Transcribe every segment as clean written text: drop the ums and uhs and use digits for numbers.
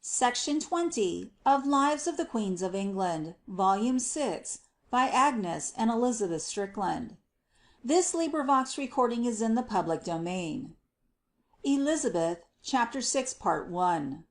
Section 20 of Lives of the Queens of England, Volume 6, by Agnes and Elisabeth Strickland. This recording is in the public domain. Elisabeth, Chapter 6, Part 1.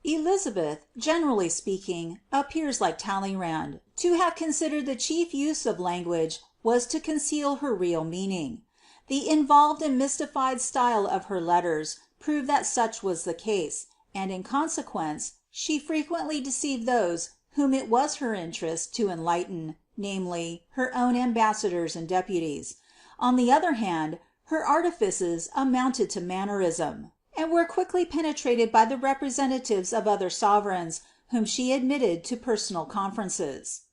Elisabeth, generally speaking, appears like Talleyrand, to have considered the chief use of language was to conceal her real meaning. The involved and mystified style of her letters proved that such was the case, and in consequence she frequently deceived those whom it was her interest to enlighten, namely, her own ambassadors and deputies. On the other hand, her artifices amounted to mannerism, and were quickly penetrated by the representatives of other sovereigns whom she admitted to personal conferences.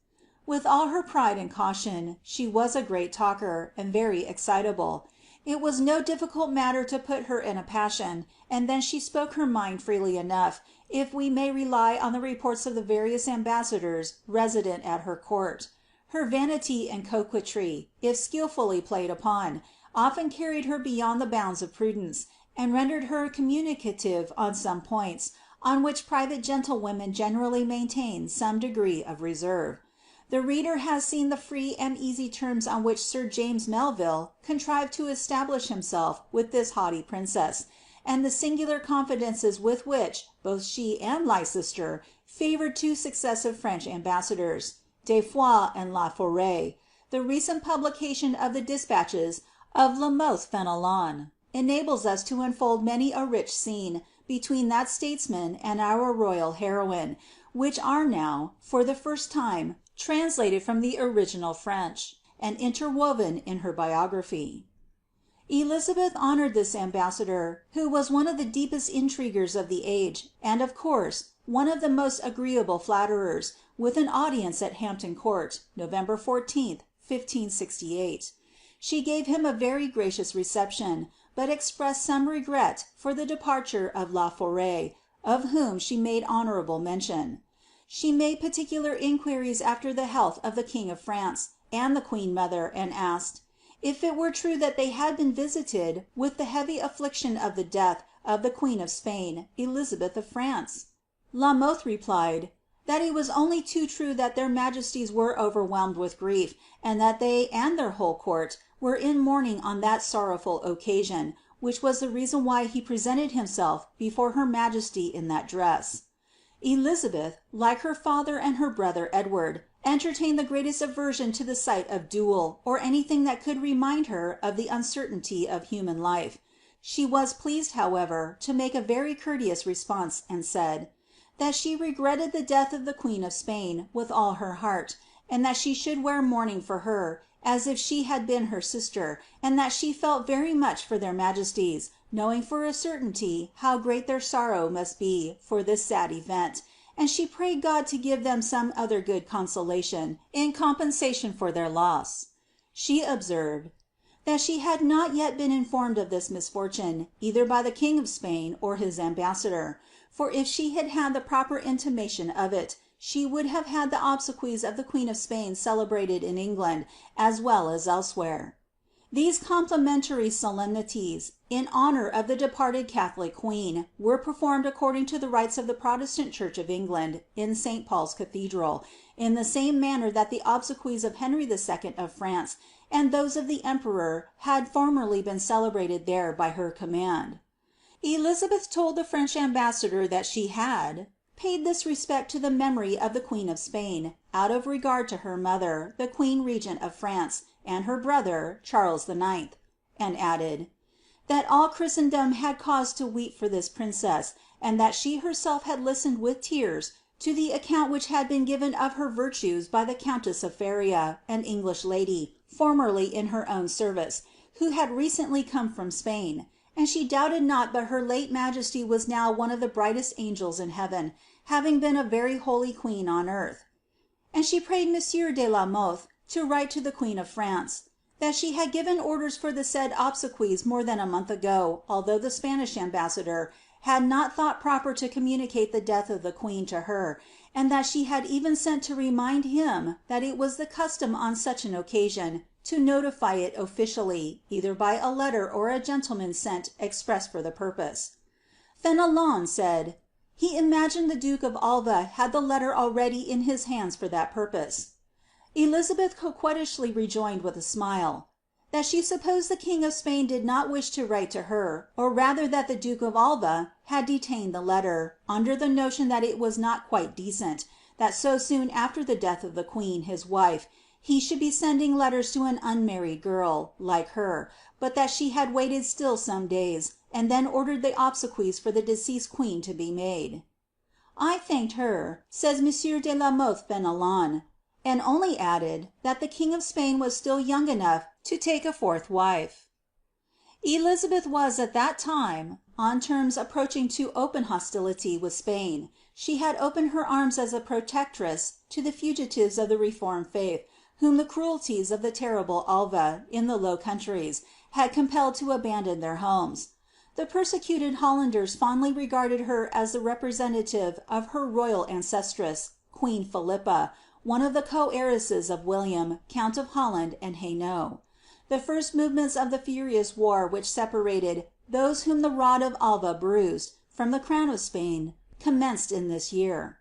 With all her pride and caution, she was a great talker, and very excitable. It was no difficult matter to put her in a passion, and then she spoke her mind freely enough, if we may rely on the reports of the various ambassadors resident at her court. Her vanity and coquetry, if skilfully played upon, often carried her beyond the bounds of prudence, and rendered her communicative on some points, on which private gentlewomen generally maintain some degree of reserve. The reader has seen the free and easy terms on which Sir James Melville contrived to establish himself with this haughty princess, and the singular confidences with which both she and Leicester favoured two successive French ambassadors, de Foix and La Forêt. The recent publication of the dispatches of La Mothe Fenelon enables us to unfold many a rich scene between that statesman and our royal heroine, which are now, for the first time, translated from the original French, and interwoven in her biography. Elisabeth honoured this ambassador, who was one of the deepest intriguers of the age, and of course one of the most agreeable flatterers, with an audience at Hampton Court, November 14, 1568. She gave him a very gracious reception, but expressed some regret for the departure of La Forêt, of whom she made honourable mention. She made particular inquiries after the health of the King of France and the Queen Mother, and asked, if it were true that they had been visited with the heavy affliction of the death of the Queen of Spain, Elisabeth of France? La Mothe replied, that it was only too true that their majesties were overwhelmed with grief, and that they and their whole court were in mourning on that sorrowful occasion, which was the reason why he presented himself before her majesty in that dress. Elisabeth, like her father and her brother Edward, entertained the greatest aversion to the sight of dule or anything that could remind her of the uncertainty of human life. She was pleased, however, to make a very courteous response, and said, that she regretted the death of the Queen of Spain with all her heart, and that she should wear mourning for her, as if she had been her sister, and that she felt very much for their majesties, knowing for a certainty how great their sorrow must be for this sad event, and she prayed God to give them some other good consolation in compensation for their loss. She observed, that she had not yet been informed of this misfortune, either by the King of Spain or his ambassador, for if she had had the proper intimation of it, she would have had the obsequies of the Queen of Spain celebrated in England as well as elsewhere. These complimentary solemnities in honour of the departed Catholic Queen were performed according to the rites of the Protestant Church of England in St. Paul's Cathedral, in the same manner that the obsequies of Henry II of France and those of the Emperor had formerly been celebrated there by her command. Elisabeth told the French ambassador that she had paid this respect to the memory of the Queen of Spain, out of regard to her mother, the Queen Regent of France, and her brother, Charles IX, and added, that all Christendom had cause to weep for this princess, and that she herself had listened with tears to the account which had been given of her virtues by the Countess of Feria, an English lady, formerly in her own service, who had recently come from Spain, and she doubted not but her late majesty was now one of the brightest angels in heaven, having been a very holy queen on earth. And she prayed Monsieur de la Mothe to write to the Queen of France, that she had given orders for the said obsequies more than a month ago, although the Spanish ambassador had not thought proper to communicate the death of the Queen to her, and that she had even sent to remind him that it was the custom on such an occasion to notify it officially, either by a letter or a gentleman sent express for the purpose. Fenelon said, He imagined the Duke of Alva had the letter already in his hands for that purpose. Elisabeth coquettishly rejoined with a smile, that she supposed the King of Spain did not wish to write to her, or rather that the Duke of Alva had detained the letter, under the notion that it was not quite decent, that so soon after the death of the Queen, his wife, he should be sending letters to an unmarried girl, like her, but that she had waited still some days, and then ordered the obsequies for the deceased Queen to be made. I thanked her, says M. de la Mothe Fenelon, and only added, that the King of Spain was still young enough to take a fourth wife. Elisabeth was at that time on terms approaching to open hostility with Spain. She had opened her arms as a protectress to the fugitives of the Reformed faith, whom the cruelties of the terrible Alva, in the Low Countries, had compelled to abandon their homes. The persecuted Hollanders fondly regarded her as the representative of her royal ancestress, Queen Philippa, one of the co-heiresses of William, Count of Holland and Hainault. The first movements of the furious war which separated those whom the rod of Alva bruised from the crown of Spain commenced in this year.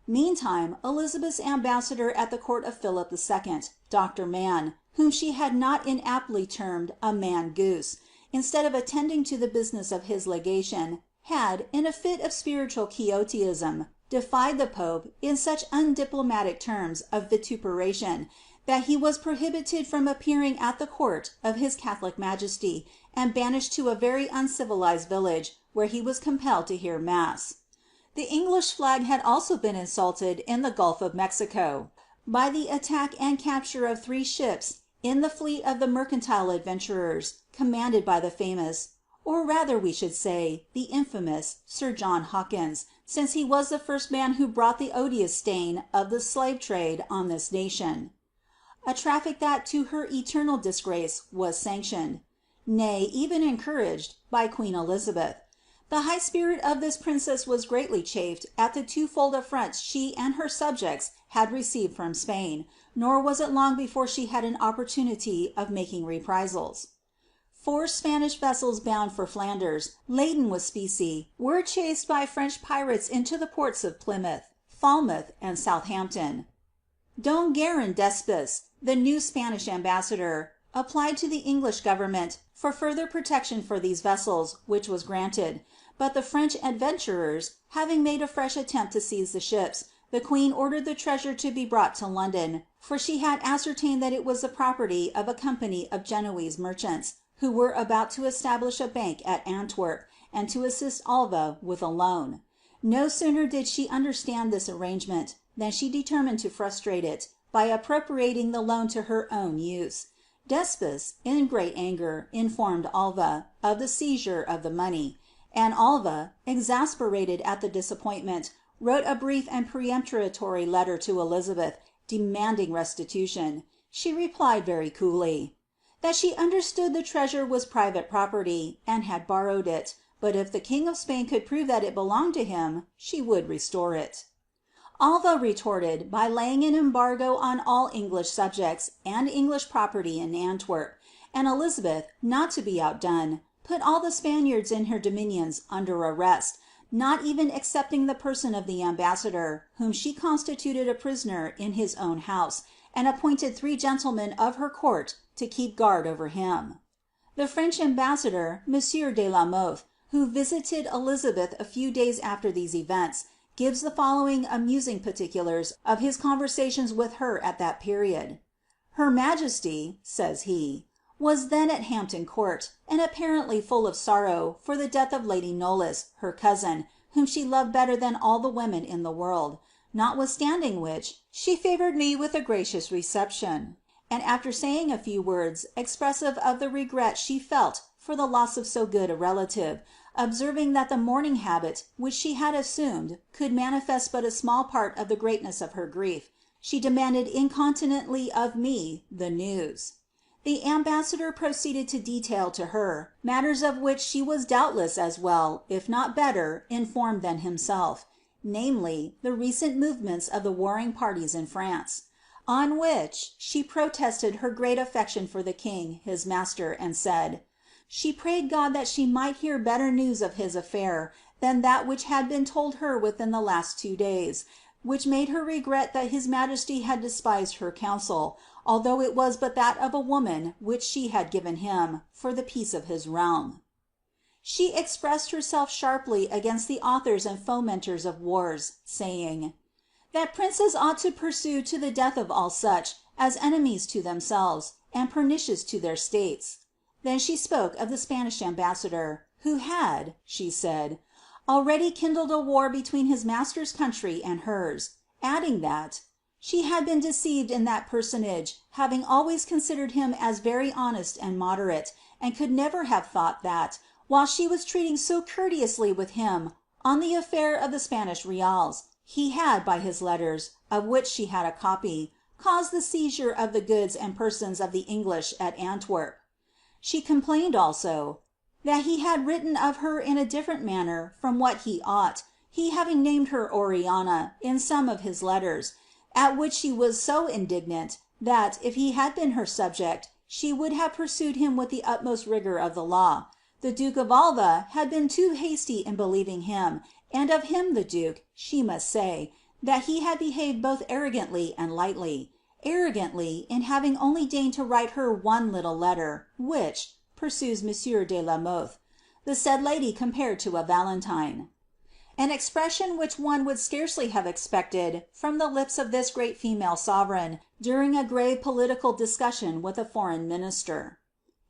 Meantime, Elizabeth's ambassador at the court of Philip II, Dr. Mann, whom she had not inaptly termed a man-goose, instead of attending to the business of his legation, had, in a fit of spiritual quixotism, defied the Pope in such undiplomatic terms of vituperation, that he was prohibited from appearing at the court of his Catholic Majesty, and banished to a very uncivilized village, where he was compelled to hear mass. The English flag had also been insulted in the Gulf of Mexico, by the attack and capture of 3 ships in the fleet of the mercantile adventurers, commanded by the famous, or rather we should say, the infamous Sir John Hawkins, since he was the first man who brought the odious stain of the slave trade on this nation. A traffic that to her eternal disgrace was sanctioned, nay, even encouraged, by Queen Elizabeth. The high spirit of this princess was greatly chafed at the twofold affronts she and her subjects had received from Spain, nor was it long before she had an opportunity of making reprisals. 4 Spanish vessels bound for Flanders, laden with specie, were chased by French pirates into the ports of Plymouth, Falmouth, and Southampton. Don Guerin d'Espes, the new Spanish ambassador, applied to the English government for further protection for these vessels, which was granted, but the French adventurers having made a fresh attempt to seize the ships, the Queen ordered the treasure to be brought to London, for she had ascertained that it was the property of a company of Genoese merchants, who were about to establish a bank at Antwerp, and to assist Alva with a loan. No sooner did she understand this arrangement, than she determined to frustrate it, by appropriating the loan to her own use. D'Espes, in great anger, informed Alva of the seizure of the money, and Alva, exasperated at the disappointment, wrote a brief and peremptory letter to Elizabeth, demanding restitution. She replied very coolly, that she understood the treasure was private property, and had borrowed it, but if the King of Spain could prove that it belonged to him, she would restore it. Alva retorted by laying an embargo on all English subjects and English property in Antwerp, and Elizabeth, not to be outdone, put all the Spaniards in her dominions under arrest, not even excepting the person of the ambassador, whom she constituted a prisoner in his own house, and appointed 3 gentlemen of her court to keep guard over him. The French ambassador, M. de la Mothe, who visited Elizabeth a few days after these events, gives the following amusing particulars of his conversations with her at that period. Her Majesty, says he, was then at Hampton Court, and apparently full of sorrow for the death of Lady Knollys, her cousin, whom she loved better than all the women in the world, notwithstanding which, she favoured me with a gracious reception, and after saying a few words expressive of the regret she felt for the loss of so good a relative, observing that the mourning habit which she had assumed could manifest but a small part of the greatness of her grief, she demanded incontinently of me the news. The ambassador proceeded to detail to her matters of which she was doubtless as well, if not better, informed than himself, namely, the recent movements of the warring parties in France. On which she protested her great affection for the king, his master, and said, she prayed God that she might hear better news of his affair than that which had been told her within the last 2 days, which made her regret that his majesty had despised her counsel, although it was but that of a woman which she had given him for the peace of his realm. She expressed herself sharply against the authors and fomenters of wars, saying, that princes ought to pursue to the death of all such as enemies to themselves, and pernicious to their states. Then she spoke of the Spanish ambassador, who had, she said, already kindled a war between his master's country and hers, adding that she had been deceived in that personage, having always considered him as very honest and moderate, and could never have thought that, while she was treating so courteously with him on the affair of the Spanish reals, he had, by his letters, of which she had a copy, caused the seizure of the goods and persons of the English at Antwerp. She complained also, that he had written of her in a different manner from what he ought, he having named her Oriana in some of his letters, at which she was so indignant, that, if he had been her subject, she would have pursued him with the utmost rigour of the law. The Duke of Alva had been too hasty in believing him, and of him, the Duke, she must say, that he had behaved both arrogantly and lightly. Arrogantly, in having only deigned to write her one little letter, which, pursues M. de la Mothe, the said lady compared to a valentine. An expression which one would scarcely have expected from the lips of this great female sovereign during a grave political discussion with a foreign minister.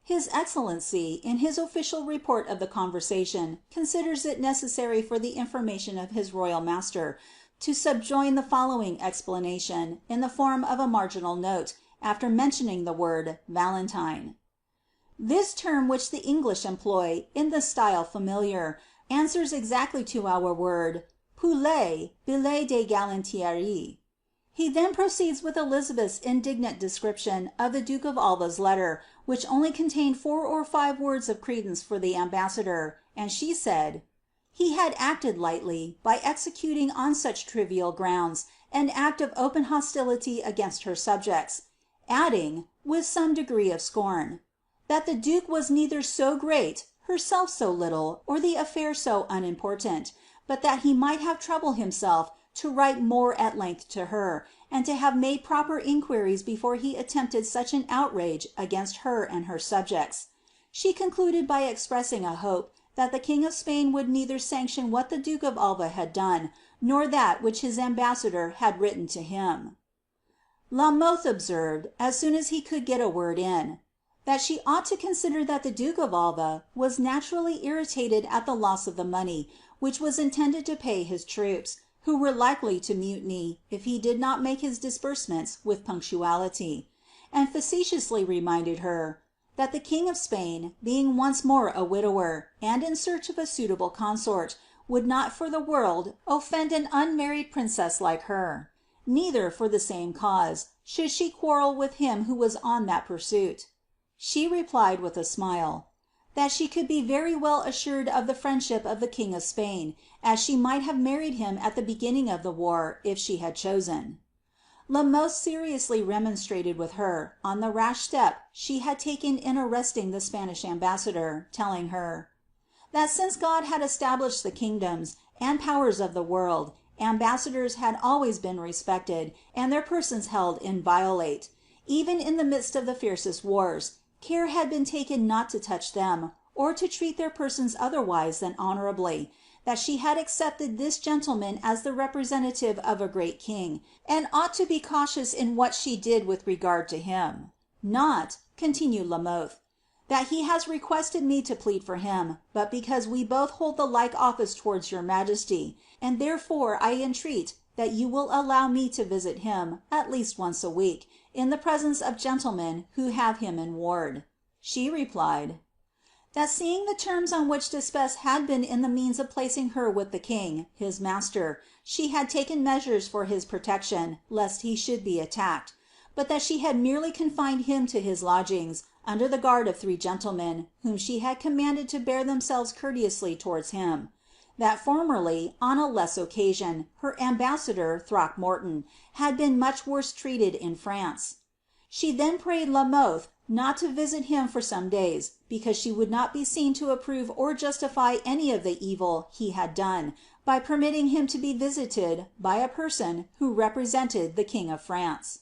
His Excellency, in his official report of the conversation, considers it necessary for the information of his royal master to subjoin the following explanation in the form of a marginal note, after mentioning the word Valentine. This term, which the English employ in the style familiar, answers exactly to our word poulet, billet de galanterie. He then proceeds with Elisabeth's indignant description of the Duke of Alva's letter, which only contained 4 or 5 words of credence for the ambassador, and she said, he had acted lightly, by executing on such trivial grounds an act of open hostility against her subjects, adding, with some degree of scorn, that the Duke was neither so great, herself so little, or the affair so unimportant, but that he might have troubled himself to write more at length to her, and to have made proper inquiries before he attempted such an outrage against her and her subjects. She concluded by expressing a hope that the King of Spain would neither sanction what the Duke of Alva had done, nor that which his ambassador had written to him. La Mothe observed, as soon as he could get a word in, that she ought to consider that the Duke of Alva was naturally irritated at the loss of the money which was intended to pay his troops, who were likely to mutiny if he did not make his disbursements with punctuality, and facetiously reminded her that the King of Spain, being once more a widower, and in search of a suitable consort, would not for the world offend an unmarried princess like her. Neither, for the same cause, should she quarrel with him who was on that pursuit. She replied with a smile, that she could be very well assured of the friendship of the King of Spain, as she might have married him at the beginning of the war if she had chosen. La Mothe seriously remonstrated with her on the rash step she had taken in arresting the Spanish ambassador, telling her, that since God had established the kingdoms and powers of the world, ambassadors had always been respected, and their persons held inviolate. Even in the midst of the fiercest wars, care had been taken not to touch them, or to treat their persons otherwise than honourably, that she had accepted this gentleman as the representative of a great king, and ought to be cautious in what she did with regard to him. Not, continued La Mothe, that he has requested me to plead for him, but because we both hold the like office towards your majesty, and therefore I entreat that you will allow me to visit him, at least once a week, in the presence of gentlemen who have him in ward. She replied, that seeing the terms on which D'Espes had been in the means of placing her with the king, his master, she had taken measures for his protection, lest he should be attacked, but that she had merely confined him to his lodgings, under the guard of 3 gentlemen, whom she had commanded to bear themselves courteously towards him. That formerly, on a less occasion, her ambassador, Throckmorton, had been much worse treated in France. She then prayed La Mothe not to visit him for some days, because she would not be seen to approve or justify any of the evil he had done, by permitting him to be visited by a person who represented the King of France.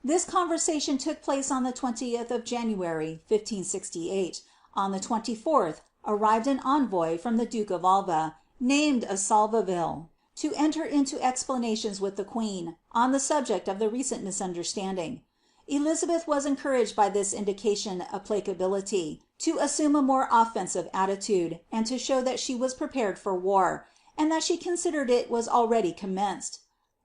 This conversation took place on the 20th of January, 1568. On the 24th arrived an envoy from the Duke of Alva, named Salveville, to enter into explanations with the queen on the subject of the recent misunderstanding. Elizabeth was encouraged by this indication of placability to assume a more offensive attitude, and to show that she was prepared for war, and that she considered it was already commenced.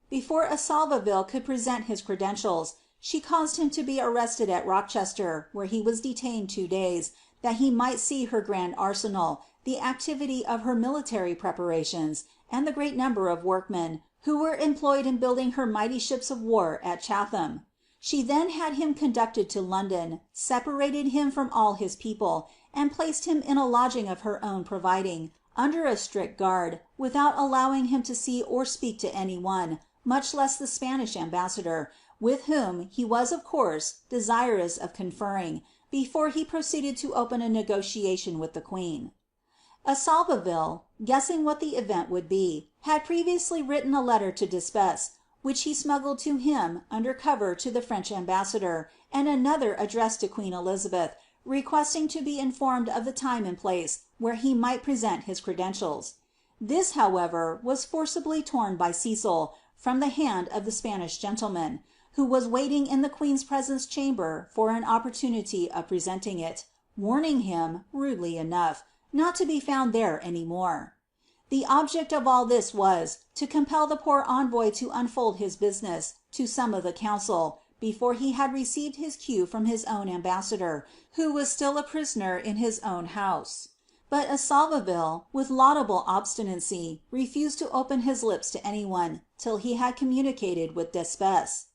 Before Salveville could present his credentials, she caused him to be arrested at Rochester, where he was detained 2 days, that he might see her grand arsenal, the activity of her military preparations, and the great number of workmen who were employed in building her mighty ships of war at Chatham. She then had him conducted to London, separated him from all his people, and placed him in a lodging of her own providing, under a strict guard, without allowing him to see or speak to any one, much less the Spanish ambassador, with whom he was of course desirous of conferring, before he proceeded to open a negotiation with the queen. Salveville, guessing what the event would be, had previously written a letter to D'Espes, which he smuggled to him under cover to the French ambassador, and another addressed to Queen Elizabeth, requesting to be informed of the time and place where he might present his credentials. This, however, was forcibly torn by Cecil from the hand of the Spanish gentleman, who was waiting in the queen's presence chamber for an opportunity of presenting it, warning him, rudely enough, not to be found there any more. The object of all this was, to compel the poor envoy to unfold his business to some of the council, before he had received his cue from his own ambassador, who was still a prisoner in his own house. But Salveville, with laudable obstinacy, refused to open his lips to any one, till he had communicated with D'Espes.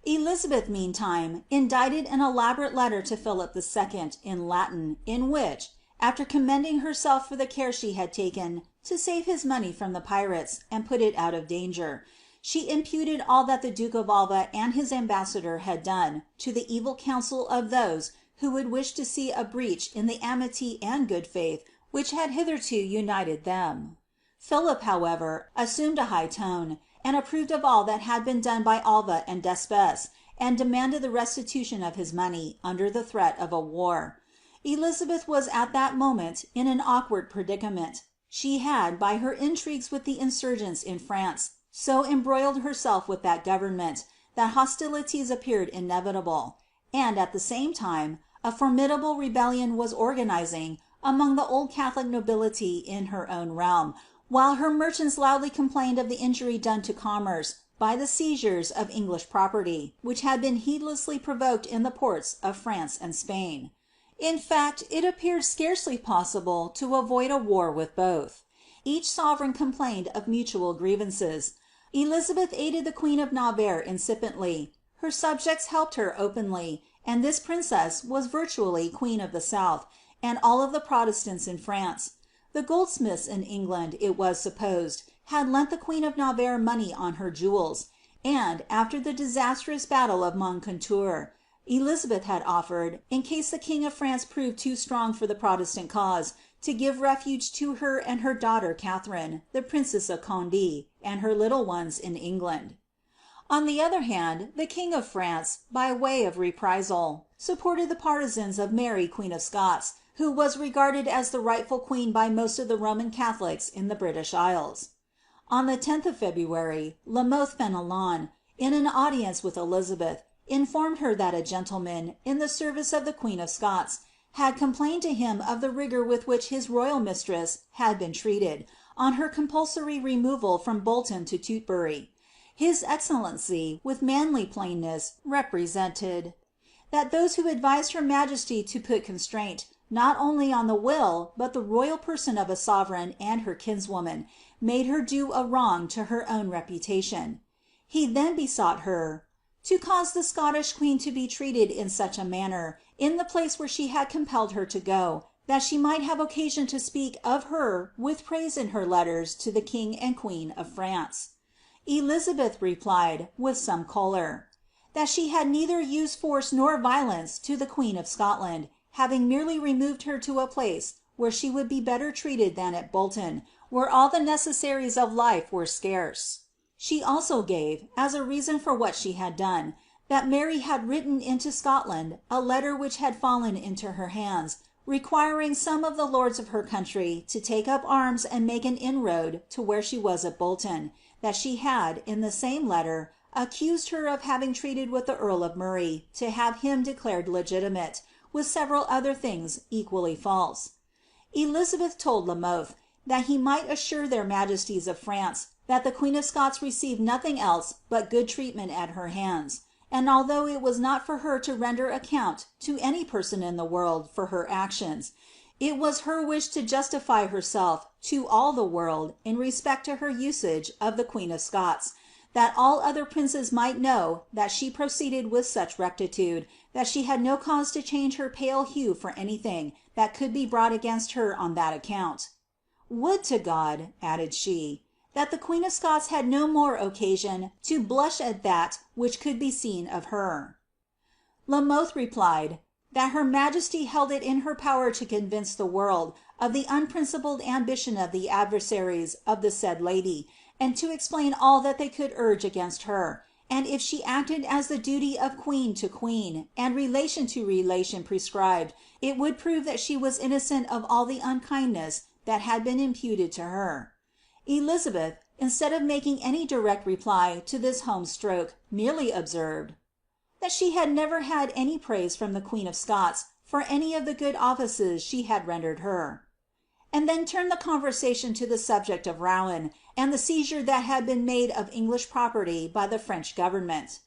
Elizabeth, meantime, indited an elaborate letter to Philip II. in Latin, in which, after commending herself for the care she had taken to save his money from the pirates and put it out of danger, she imputed all that the Duke of Alva and his ambassador had done to the evil counsel of those who would wish to see a breach in the amity and good faith which had hitherto united them. Philip, however, assumed a high tone, and approved of all that had been done by Alva and D'Espes, and demanded the restitution of his money under the threat of a war. Elizabeth was at that moment in an awkward predicament. She had, by her intrigues with the insurgents in France, so embroiled herself with that government, that hostilities appeared inevitable, and, at the same time, a formidable rebellion was organizing among the old Catholic nobility in her own realm, while her merchants loudly complained of the injury done to commerce by the seizures of English property, which had been heedlessly provoked in the ports of France and Spain. In fact, it appeared scarcely possible to avoid a war with both. Each sovereign complained of mutual grievances. Elizabeth aided the Queen of Navarre incipiently, her subjects helped her openly, and this princess was virtually Queen of the South, and all of the Protestants in France. The goldsmiths in England, it was supposed, had lent the Queen of Navarre money on her jewels, and, after the disastrous battle of Moncontour, Elizabeth had offered, in case the King of France proved too strong for the Protestant cause, to give refuge to her and her daughter Catharine, the Princess of Condé, and her little ones in England. On the other hand, the King of France, by way of reprisal, supported the partisans of Mary, Queen of Scots, who was regarded as the rightful queen by most of the Roman Catholics in the British Isles. On the 10th of February, La Mothe Fenelon, in an audience with Elizabeth, informed her that a gentleman, in the service of the Queen of Scots, had complained to him of the rigour with which his royal mistress had been treated, on her compulsory removal from Bolton to Tutbury. His Excellency, with manly plainness, represented that those who advised her Majesty to put constraint, not only on the will but the royal person of a sovereign and her kinswoman, made her do a wrong to her own reputation. He then besought her to cause the Scottish queen to be treated in such a manner, in the place where she had compelled her to go, that she might have occasion to speak of her with praise in her letters to the King and Queen of France. Elizabeth replied, with some choler, that she had neither used force nor violence to the Queen of Scotland, having merely removed her to a place where she would be better treated than at Bolton, where all the necessaries of life were scarce. She also gave, as a reason for what she had done, that Mary had written into Scotland a letter which had fallen into her hands, requiring some of the lords of her country to take up arms and make an inroad to where she was at Bolton, that she had, in the same letter, accused her of having treated with the Earl of Murray to have him declared legitimate, with several other things equally false. Elisabeth told La Mothe that he might assure their majesties of France that the Queen of Scots received nothing else but good treatment at her hands, and although it was not for her to render account to any person in the world for her actions, it was her wish to justify herself to all the world in respect to her usage of the Queen of Scots, that all other princes might know that she proceeded with such rectitude that she had no cause to change her pale hue for anything that could be brought against her on that account. Would to God, added she, that the Queen of Scots had no more occasion to blush at that which could be seen of her. La Mothe replied, that her majesty held it in her power to convince the world of the unprincipled ambition of the adversaries of the said lady, and to explain all that they could urge against her, and if she acted as the duty of queen to queen and relation to relation prescribed, it would prove that she was innocent of all the unkindness that had been imputed to her. Elisabeth, instead of making any direct reply to this home stroke, merely observed, that she had never had any praise from the Queen of Scots for any of the good offices she had rendered her, and then turned the conversation to the subject of Rouen, and the seizure that had been made of English property by the French government.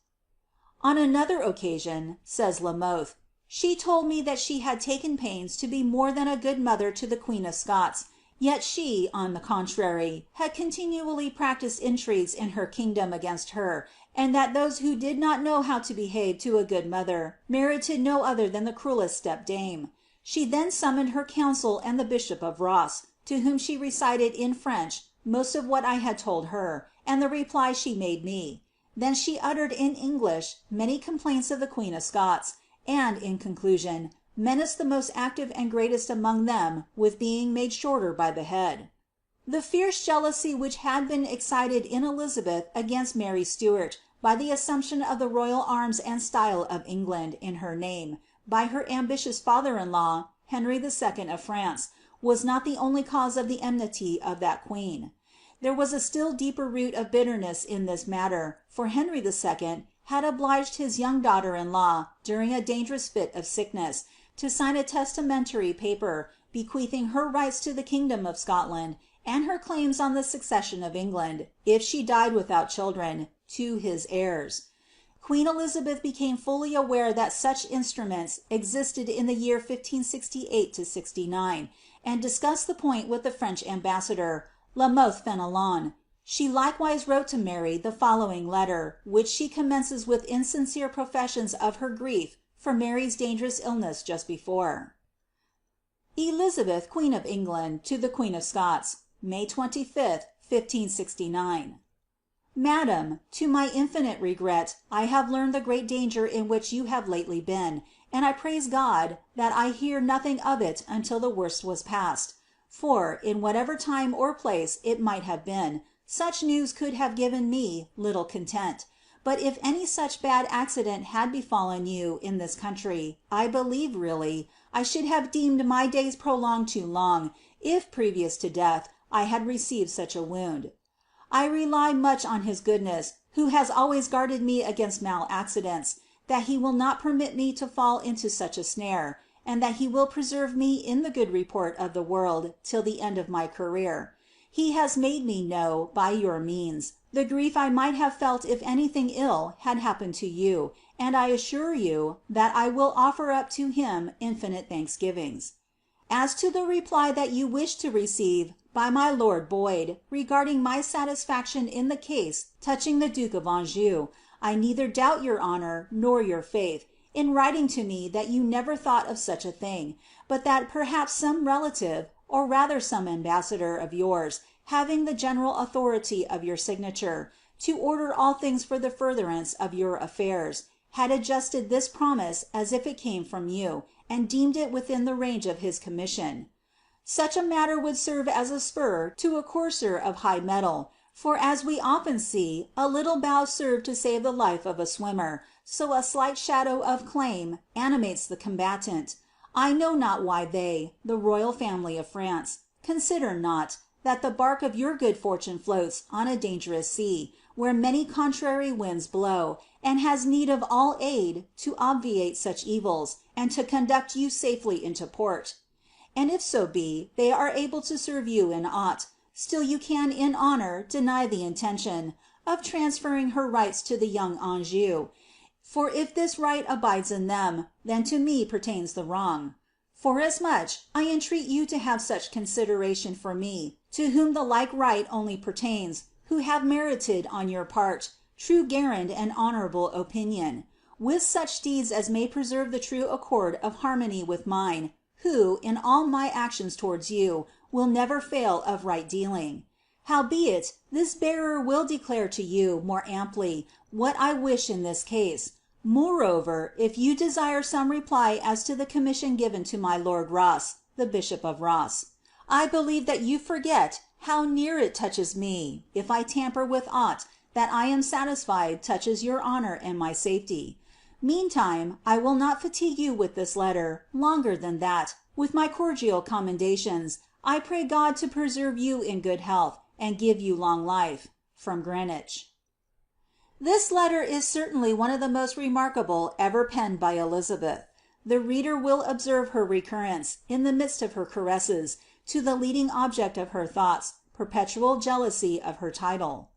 On another occasion, says La Mothe, she told me that she had taken pains to be more than a good mother to the Queen of Scots, yet she, on the contrary, had continually practised intrigues in her kingdom against her, and that those who did not know how to behave to a good mother merited no other than the cruelest step-dame. She then summoned her council and the Bishop of Ross, to whom she recited in French most of what I had told her, and the reply she made me. Then she uttered in English many complaints of the Queen of Scots, and, in conclusion, menaced the most active and greatest among them with being made shorter by the head. The fierce jealousy which had been excited in Elizabeth against Mary Stuart by the assumption of the royal arms and style of England in her name, by her ambitious father-in-law, Henry II. of France, was not the only cause of the enmity of that queen. There was a still deeper root of bitterness in this matter, for Henry II. had obliged his young daughter-in-law, during a dangerous fit of sickness, to sign a testamentary paper, bequeathing her rights to the kingdom of Scotland, and her claims on the succession of England, if she died without children, to his heirs. Queen Elizabeth became fully aware that such instruments existed in the year 1568–69, and discussed the point with the French ambassador, La Mothe Fenelon. She likewise wrote to Mary the following letter, which she commences with insincere professions of her grief for Mary's dangerous illness just before. Elizabeth, Queen of England, to the Queen of Scots, May 25, 1569. Madam, to my infinite regret, I have learned the great danger in which you have lately been, and I praise God that I hear nothing of it until the worst was past. For, in whatever time or place it might have been, such news could have given me little content. But if any such bad accident had befallen you in this country, I believe really, I should have deemed my days prolonged too long, if previous to death I had received such a wound. I rely much on his goodness, who has always guarded me against mal-accidents, that he will not permit me to fall into such a snare, and that he will preserve me in the good report of the world till the end of my career. He has made me know, by your means, the grief I might have felt if anything ill had happened to you, and I assure you that I will offer up to him infinite thanksgivings. As to the reply that you wish to receive by my Lord Boyd regarding my satisfaction in the case touching the Duke of Anjou, I neither doubt your honour nor your faith in writing to me that you never thought of such a thing, but that perhaps some relative, or rather some ambassador of yours, having the general authority of your signature, to order all things for the furtherance of your affairs, had adjusted this promise as if it came from you, and deemed it within the range of his commission. Such a matter would serve as a spur to a courser of high mettle, for as we often see, a little bough serve to save the life of a swimmer, so a slight shadow of claim animates the combatant. I know not why they, the royal family of France, consider not that the bark of your good fortune floats on a dangerous sea, where many contrary winds blow, and has need of all aid to obviate such evils, and to conduct you safely into port. And if so be they are able to serve you in aught, still you can in honour deny the intention of transferring her rights to the young Anjou, for if this right abides in them, then to me pertains the wrong. Forasmuch I entreat you to have such consideration for me, to whom the like right only pertains, who have merited on your part true guerdon and honourable opinion, with such deeds as may preserve the true accord of harmony with mine, who, in all my actions towards you, will never fail of right dealing. Howbeit, this bearer will declare to you more amply what I wish in this case. Moreover, if you desire some reply as to the commission given to my lord Ross, the Bishop of Ross, I believe that you forget how near it touches me if I tamper with aught that I am satisfied touches your honour and my safety. Meantime, I will not fatigue you with this letter longer than that, with my cordial commendations, I pray God to preserve you in good health, and give you long life. From Greenwich. This letter is certainly one of the most remarkable ever penned by Elisabeth. The reader will observe her recurrence, in the midst of her caresses, to the leading object of her thoughts, perpetual jealousy of her title.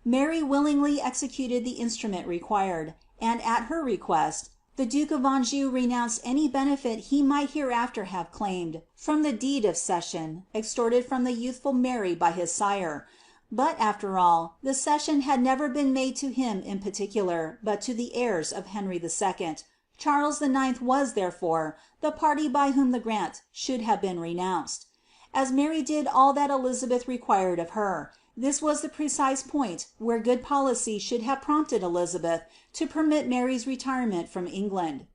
Mary willingly executed the instrument required, and at her request, the Duke of Anjou renounced any benefit he might hereafter have claimed from the deed of cession extorted from the youthful Mary by his sire. But, after all, the cession had never been made to him in particular, but to the heirs of Henry II. Charles IX. was, therefore, the party by whom the grant should have been renounced. As Mary did all that Elisabeth required of her, this was the precise point where good policy should have prompted Elisabeth to permit Mary's retirement from England.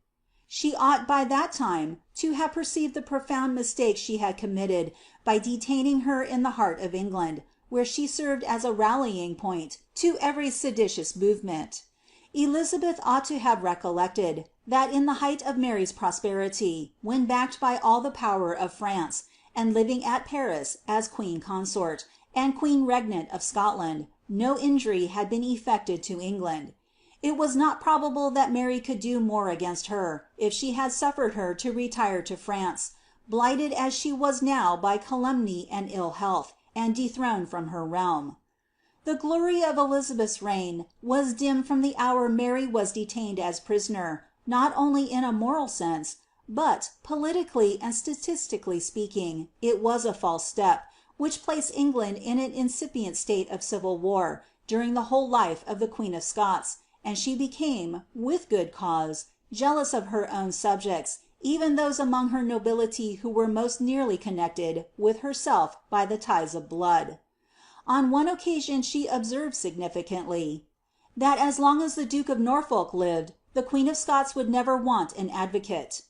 She ought by that time to have perceived the profound mistake she had committed by detaining her in the heart of England, where she served as a rallying point to every seditious movement. Elisabeth ought to have recollected that in the height of Mary's prosperity, when backed by all the power of France, and living at Paris as queen consort and queen regnant of Scotland, no injury had been effected to England. It was not probable that Mary could do more against her, if she had suffered her to retire to France, blighted as she was now by calumny and ill health, and dethroned from her realm. The glory of Elisabeth's reign was dim from the hour Mary was detained as prisoner, not only in a moral sense, but, politically and statistically speaking, it was a false step, which placed England in an incipient state of civil war during the whole life of the Queen of Scots, and she became, with good cause, jealous of her own subjects, even those among her nobility who were most nearly connected with herself by the ties of blood. On one occasion she observed significantly, that as long as the Duke of Norfolk lived, the Queen of Scots would never want an advocate.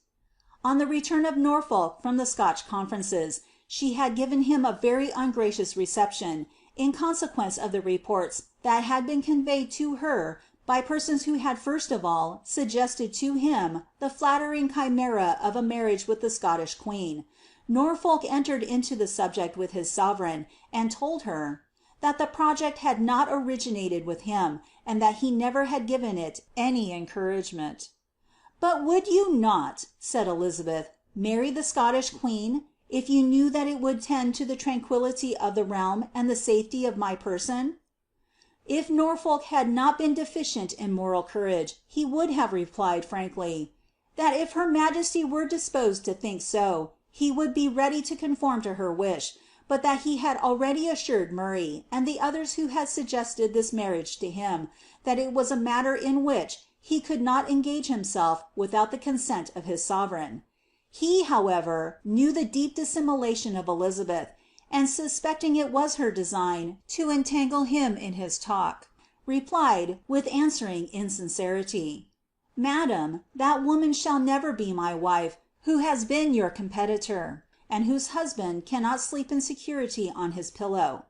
On the return of Norfolk from the Scotch conferences, she had given him a very ungracious reception, in consequence of the reports that had been conveyed to her by persons who had first of all suggested to him the flattering chimera of a marriage with the Scottish queen. Norfolk entered into the subject with his sovereign, and told her that the project had not originated with him, and that he never had given it any encouragement. "But would you not," said Elisabeth, "marry the Scottish queen, if you knew that it would tend to the tranquillity of the realm and the safety of my person?" If Norfolk had not been deficient in moral courage, he would have replied frankly, that if her majesty were disposed to think so, he would be ready to conform to her wish, but that he had already assured Murray, and the others who had suggested this marriage to him, that it was a matter in which he could not engage himself without the consent of his sovereign. He, however, knew the deep dissimulation of Elisabeth, and suspecting it was her design to entangle him in his talk, replied, with answering insincerity, Madam, that woman shall never be my wife who has been your competitor, and whose husband cannot sleep in security on his pillow."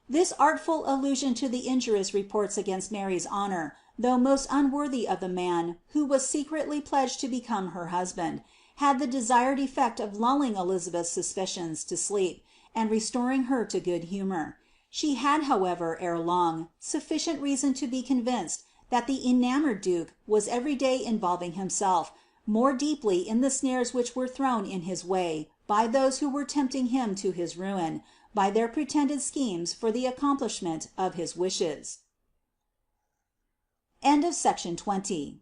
This artful allusion to the injurious reports against Mary's honour, though most unworthy of the man who was secretly pledged to become her husband, had the desired effect of lulling Elizabeth's suspicions to sleep, and restoring her to good humour. She had, however, ere long, sufficient reason to be convinced that the enamoured duke was every day involving himself more deeply in the snares which were thrown in his way by those who were tempting him to his ruin, by their pretended schemes for the accomplishment of his wishes. Section 21.